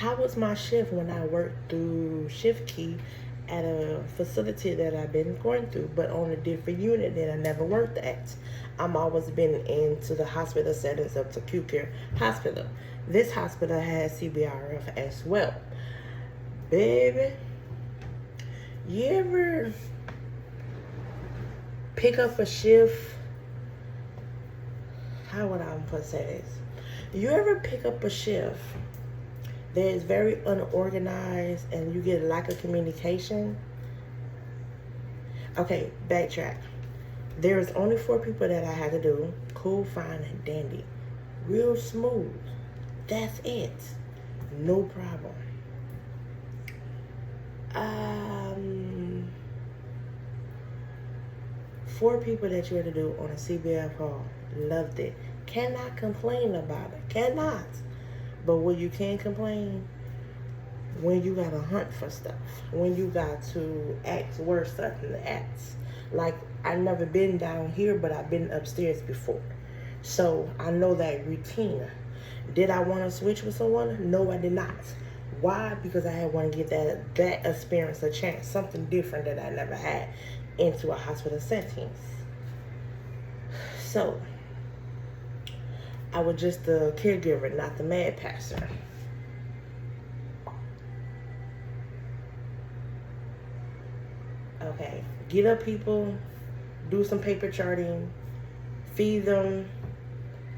how was my shift when I worked through Shift Key at a facility that I've been going through, but on a different unit that I never worked at. I'm always been into the hospital settings of the acute care hospital. This hospital has CBRF as well. Baby, you ever pick up a shift? How would I put say this? You ever pick up a shift that is very unorganized and you get a lack of communication? Okay, backtrack. There is only 4 people that I had to do. Cool, fine, and dandy. Real smooth. That's it. No problem. 4 people that you had to do on a CBF hall. Loved it. Cannot complain about it. Cannot. But when you can complain, when you got to hunt for stuff, when you got to ask where something at. Like, I never been down here, but I've been upstairs before. So I know that routine. Did I want to switch with someone? No, I did not. Why? Because I had want to give that experience a chance, something different that I never had into a hospital settings. So I was just the caregiver, not the med passer. Okay, get up people, do some paper charting, feed them,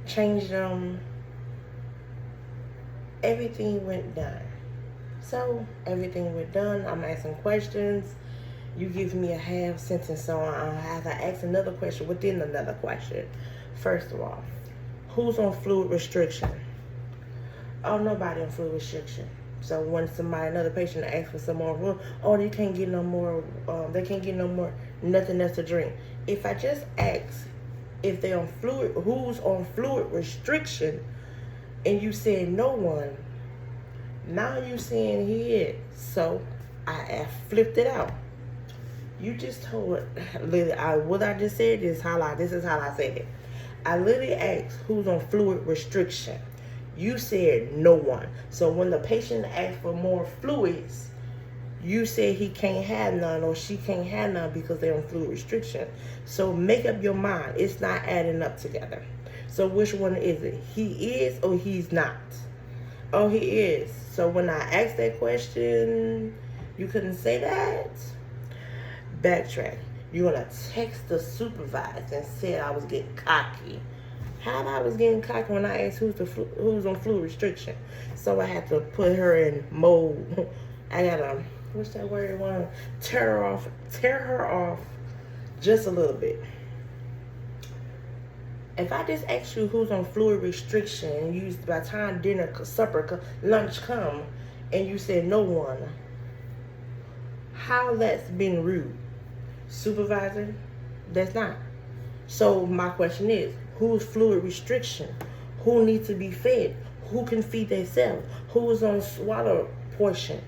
change them. Everything went done. So everything went done. I'm asking questions. You give me a half sentence, so I have to ask another question within another question. First of all, who's on fluid restriction? Oh, nobody on fluid restriction. So when another patient asks for some more fluid, oh, they can't get no more. They can't get no more. Nothing else to drink. If I just ask if they're on fluid, who's on fluid restriction, and you said no one, now you saying he is. So I flipped it out. You just told what I just said is this is how I said it. I literally asked who's on fluid restriction. You said no one. So when the patient asked for more fluids, you said he can't have none or she can't have none because they're on fluid restriction. So make up your mind. It's not adding up together. So which one is it? He is or he's not? Oh, he is. So when I asked that question, you couldn't say that? Backtrack. You're going to text the supervisor and said I was getting cocky. How I was getting cocky when I asked who's on fluid restriction. So I had to put her in mode. I got to, what's that word? I want to tear her off just a little bit. If I just ask you who's on fluid restriction, and you by the time dinner, supper, lunch come, and you said no one, how that's been rude? Supervisor, that's not. So my question is, who's fluid restriction? Who needs to be fed? Who can feed themselves? Who's on swallow portion?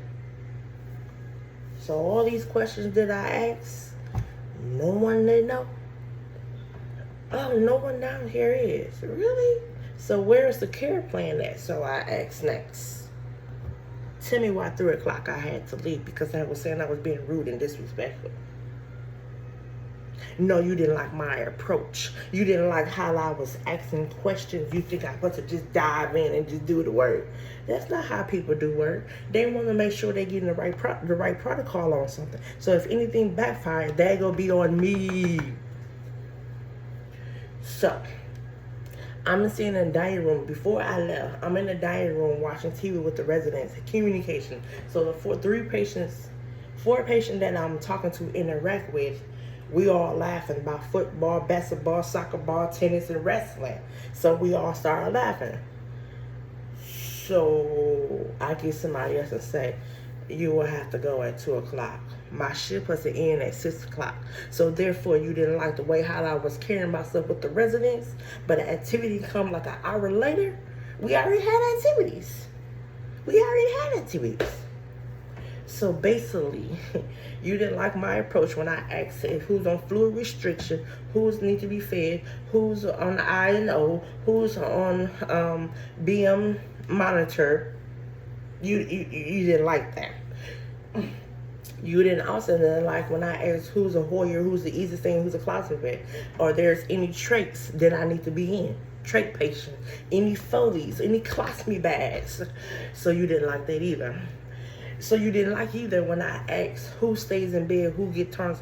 So all these questions that I ask, no one they know. Oh, no one down here is. Really? So where's the care plan at? So I asked next. Tell me why 3 o'clock I had to leave because I was saying I was being rude and disrespectful. No, you didn't like my approach. You didn't like how I was asking questions. You think I want to just dive in and just do the work. That's not how people do work. They want to make sure they're getting the right protocol on something. So if anything backfires, that gonna be on me. So, I'm sitting in the dining room. Before I left, I'm in the dining room watching TV with the residents, communication. So the 4 patients that I'm talking to interact with, we all laughing about football, basketball, soccer ball, tennis, and wrestling. So we all started laughing. So I get somebody else to say, you will have to go at 2 o'clock. My shift was to end at 6 o'clock. So therefore, you didn't like the way how I was carrying myself with the residents. But the activity come like an hour later. We already had activities. So basically, you didn't like my approach when I asked if who's on fluid restriction, who's need to be fed, who's on I&O, who's on BM monitor. You didn't like that. You didn't also like when I asked who's a Hoyer, who's the easiest thing, who's a closet vet, or there's any traits that I need to be in. Trait patient, any Foleys, any colostomy bags. So you didn't like that either. So you didn't like either when I asked who stays in bed, who get turned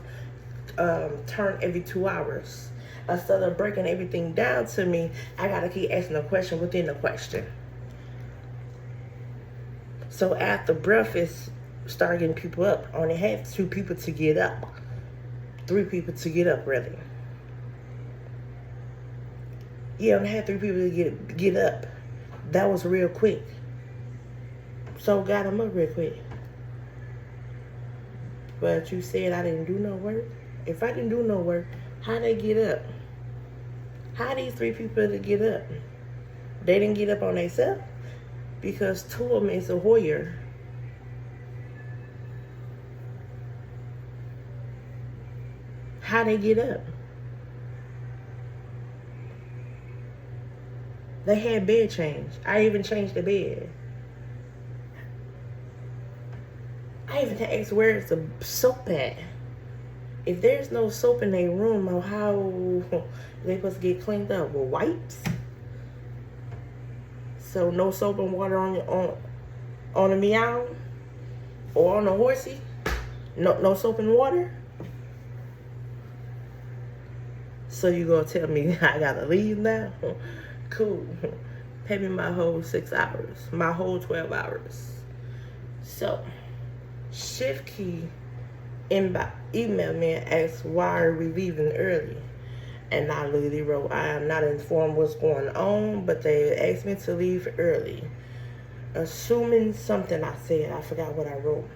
every 2 hours. Instead of breaking everything down to me, I gotta keep asking a question within the question. So after breakfast, start getting people up. I only had 2 people to get up. 3 people to get up, really. Yeah, I only had 3 people to get up. That was real quick. So got them up real quick. But you said I didn't do no work. If I didn't do no work, how they get up? How these 3 people to get up? They didn't get up on themselves because 2 of them is a Hoyer. How they get up? They had bed change. I even changed the bed. I even asked where is the soap at. If there's no soap in their room, how they supposed to get cleaned up? With wipes? So no soap and water on a meow or on a horsey? No soap and water? So you gonna tell me I gotta leave now? Cool. Pay me my whole 6 hours. My whole 12 hours. So, Shift Key emailed me and asked why are we leaving early? And I literally wrote, I am not informed what's going on, but they asked me to leave early. Assuming something I said. I forgot what I wrote.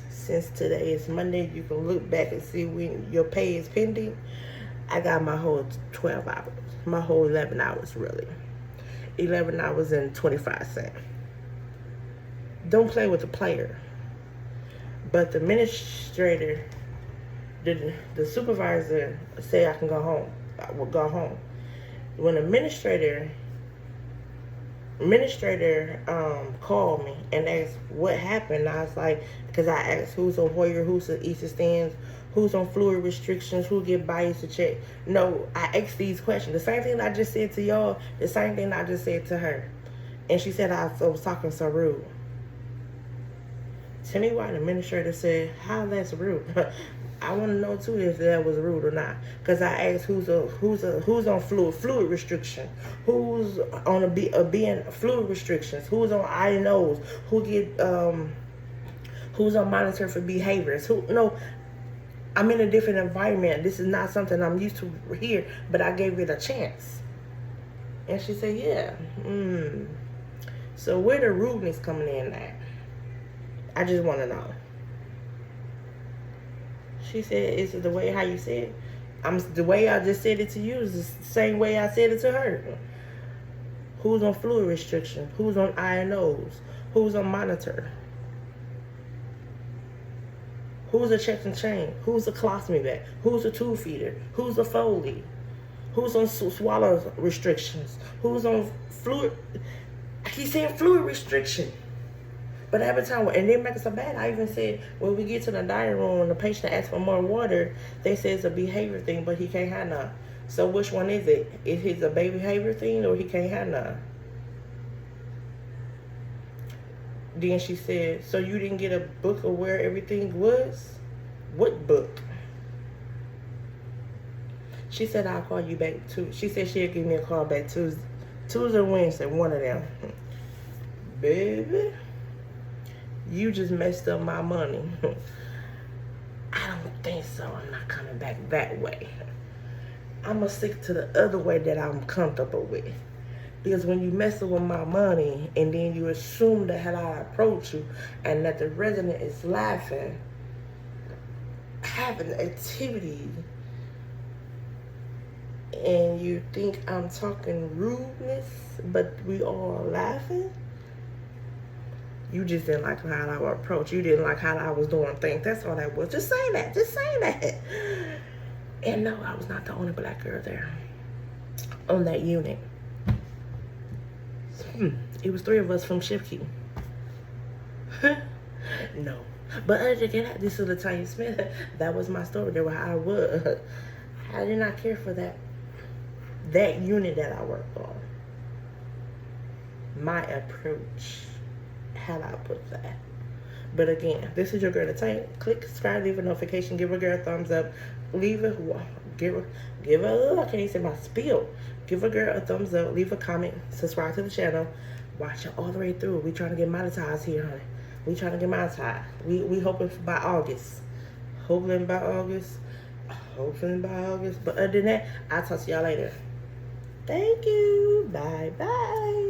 Since today is Monday, you can look back and see when your pay is pending. I got my whole 12 hours. My whole 11 hours, really. 11 hours and 25 cents. Don't play with the player. But the administrator, the supervisor said I can go home. I will go home. When the administrator called me and asked what happened, I was like, because I asked who's on Hoyer, who's the Easter stands, who's on fluid restrictions, who get bias to check. No, I asked these questions. The same thing I just said to y'all, the same thing I just said to her. And she said I was talking so rude. Tell me why the administrator said, how that's rude. I want to know too if that was rude or not. Because I asked who's on fluid restriction, who's on a being fluid restrictions, who's on INOs, who's on monitor for behaviors. I'm in a different environment. This is not something I'm used to here, but I gave it a chance. And she said, yeah. So where the rudeness coming in at? I just want to know. She said, is it the way how you said it? The way I just said it to you is the same way I said it to her. Who's on fluid restriction? Who's on INOs? Who's on monitor? Who's a check and chain? Who's a colostomy bag? Who's a tube feeder? Who's a Foley? Who's on swallow restrictions? Who's on fluid? I keep saying fluid restriction. But every time, and they make it so bad, I even said, when we get to the dining room and the patient asks for more water, they say it's a behavior thing, but he can't have none. So which one is it? Is it a baby behavior thing or he can't have none? Then she said, so you didn't get a book of where everything was? What book? She said, I'll call you back too. She said she'll give me a call back Tuesday or Wednesday, one of them. Baby, you just messed up my money. I don't think so. I'm not coming back that way. I'm going to stick to the other way that I'm comfortable with. Because when you mess up with my money and then you assume that how I approach you and that the resident is laughing, having activity, and you think I'm talking rudeness, but we all laughing, you just didn't like how I would approach. You didn't like how I was doing things. That's all that was. Just say that. Just say that. And no, I was not the only black girl there on that unit. It was 3 of us from Shift Key. No. But other than that, this is LaTanya Smith. That was my story. That was how I was. I did not care for that unit that I worked on. My approach. How I put that. But again, this is your girl LaTanya. Click subscribe, leave a notification, give a girl a thumbs up, give her I can't say my spiel. Give a girl a thumbs up, leave a comment, subscribe to the channel, watch it all the way through. We trying to get monetized here, honey. We trying to get monetized. We hoping by August. Hoping by August. But other than that, I'll talk to y'all later. Thank you. Bye bye.